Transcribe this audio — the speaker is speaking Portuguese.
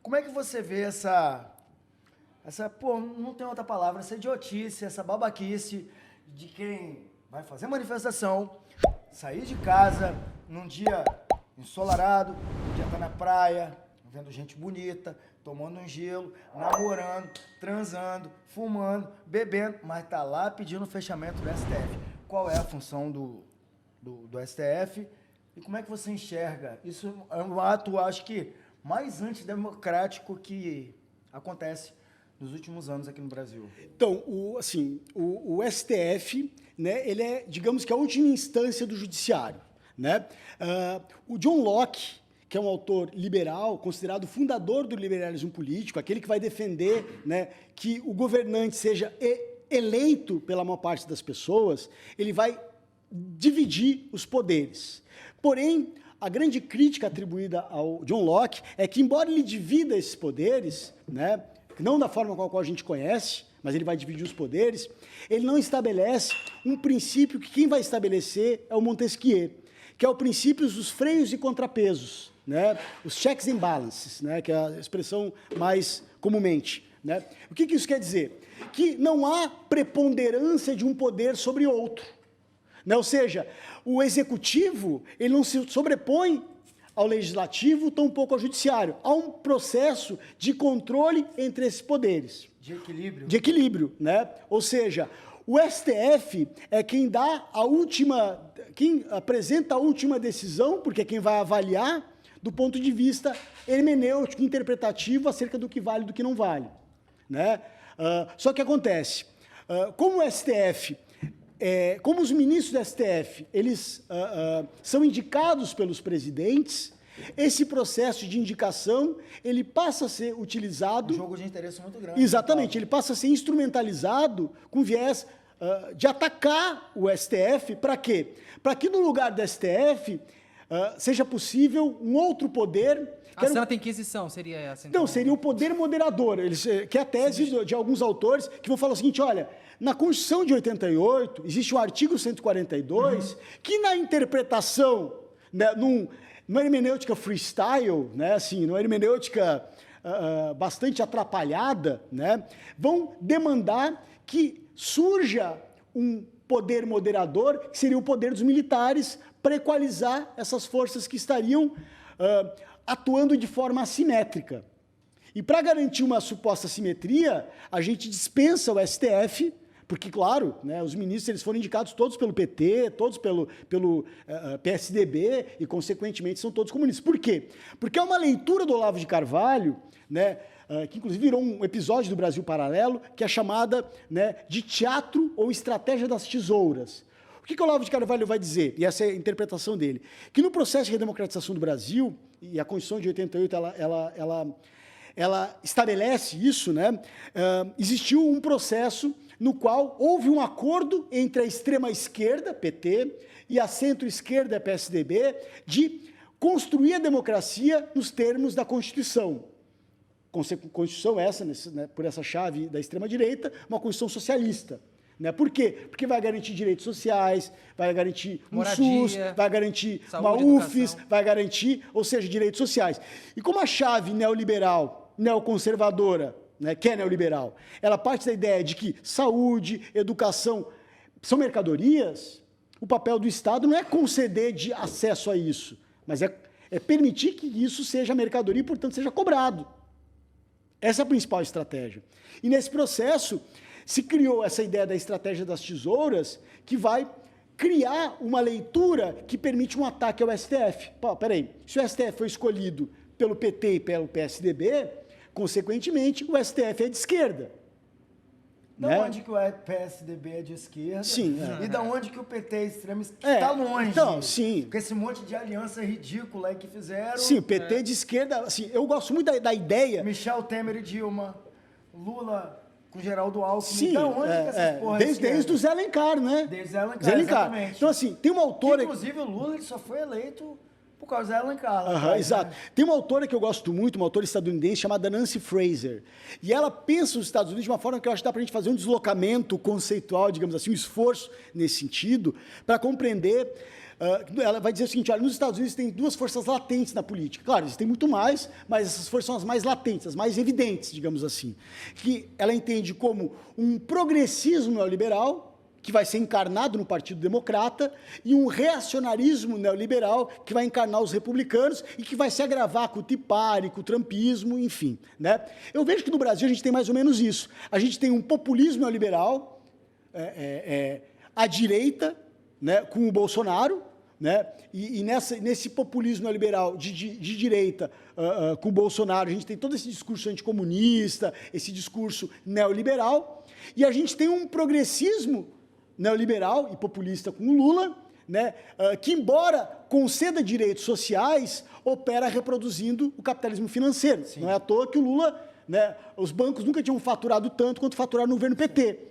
Como é que você vê essa, pô, não tem outra palavra, essa idiotice, essa babaquice de quem vai fazer manifestação, sair de casa num dia ensolarado, já tá na praia, vendo gente bonita, tomando um gelo, namorando, transando, fumando, bebendo, mas tá lá pedindo o fechamento do STF. Qual é a função do STF e como é que você enxerga? Isso é um ato, acho que, mais antidemocrático que acontece nos últimos anos aqui no Brasil. Então, o STF, né, ele é, digamos que, a última instância do judiciário, né? O John Locke, que é um autor liberal, considerado fundador do liberalismo político, aquele que vai defender, né, que o governante seja eleito pela maior parte das pessoas, ele vai dividir os poderes. Porém, a grande crítica atribuída ao John Locke é que, embora ele divida esses poderes, né, não da forma com a qual a gente conhece, mas ele vai dividir os poderes, ele não estabelece um princípio que quem vai estabelecer é o Montesquieu, que é o princípio dos freios e contrapesos, né, os checks and balances, né, que é a expressão mais comumente. Né? O que isso quer dizer? Que não há preponderância de um poder sobre outro. Né? Ou seja, o executivo ele não se sobrepõe ao legislativo, tampouco ao judiciário. Há um processo de controle entre esses poderes. De equilíbrio. De equilíbrio, né? Ou seja, o STF é quem quem apresenta a última decisão, porque é quem vai avaliar do ponto de vista hermenêutico, interpretativo, acerca do que vale e do que não vale. Né? Só que acontece, como o STF, como os ministros do STF, eles são indicados pelos presidentes, esse processo de indicação, ele passa a ser utilizado... Um jogo de interesse muito grande. Exatamente, ele passa a ser instrumentalizado com viés de atacar o STF, para quê? Para que no lugar do STF seja possível um outro poder... A santa inquisição seria essa? Então? Não, seria o poder moderador, que é a tese de alguns autores que vão falar o seguinte, olha, na Constituição de 88, existe o artigo 142, que na interpretação, né, numa hermenêutica freestyle, né, assim, numa hermenêutica bastante atrapalhada, né, vão demandar que surja um poder moderador, que seria o poder dos militares, para equalizar essas forças que estariam atuando de forma assimétrica. E para garantir uma suposta simetria, a gente dispensa o STF, porque, claro, né, os ministros eles foram indicados todos pelo PT, todos pelo PSDB e, consequentemente, são todos comunistas. Por quê? Porque é uma leitura do Olavo de Carvalho, né, que inclusive virou um episódio do Brasil Paralelo, que é chamada, né, de teatro ou estratégia das tesouras. O que o Olavo de Carvalho vai dizer? E essa é a interpretação dele. Que no processo de redemocratização do Brasil, e a Constituição de 88 ela estabelece isso, né, existiu um processo no qual houve um acordo entre a extrema-esquerda, PT, e a centro-esquerda, PSDB, de construir a democracia nos termos da Constituição. Constituição essa, né, por essa chave da extrema-direita, uma Constituição socialista. Né? Por quê? Porque vai garantir direitos sociais, vai garantir um SUS, vai garantir uma UFES, vai garantir, ou seja, direitos sociais. E como a chave neoliberal, neoconservadora, né, que é neoliberal, ela parte da ideia de que saúde, educação são mercadorias, o papel do Estado não é conceder de acesso a isso, mas é permitir que isso seja mercadoria e, portanto, seja cobrado. Essa é a principal estratégia. E nesse processo se criou essa ideia da estratégia das tesouras, que vai criar uma leitura que permite um ataque ao STF. Pô, peraí, se o STF foi escolhido pelo PT e pelo PSDB, consequentemente, o STF é de esquerda. Da né? onde que o PSDB é de esquerda? Sim. E da onde que o PT é extremo está longe? Então, sim. Com esse monte de aliança ridícula aí que fizeram. Sim, o PT de esquerda, assim, eu gosto muito da ideia... Michel Temer e Dilma, Lula com Geraldo Alckmin. Sim, Da onde que essas porra desde o Zé Alencar, né? Desde Zé Alencar, Zé Alencar. exatamente. Então, assim, tem uma autora... Inclusive, o Lula ele só foi eleito por causa da Ellen Carla. Aham, exato. Tem uma autora que eu gosto muito, uma autora estadunidense, chamada Nancy Fraser. E ela pensa os Estados Unidos de uma forma que eu acho que dá para a gente fazer um deslocamento conceitual, digamos assim, um esforço nesse sentido, para compreender. Ela vai dizer o seguinte, olha, nos Estados Unidos tem duas forças latentes na política. Claro, existem muito mais, mas essas forças são as mais latentes, as mais evidentes, digamos assim. Que ela entende como um progressismo neoliberal, que vai ser encarnado no Partido Democrata, e um reacionarismo neoliberal que vai encarnar os republicanos e que vai se agravar com o Tea Party, com o trumpismo, enfim. Né? Eu vejo que no Brasil a gente tem mais ou menos isso. A gente tem um populismo neoliberal à direita, né, com o Bolsonaro, né? E nesse populismo neoliberal de direita com o Bolsonaro, a gente tem todo esse discurso anticomunista, esse discurso neoliberal, e a gente tem um progressismo neoliberal e populista com o Lula, né, que, embora conceda direitos sociais, opera reproduzindo o capitalismo financeiro. Sim. Não é à toa que o Lula, né, os bancos nunca tinham faturado tanto quanto faturaram no governo PT.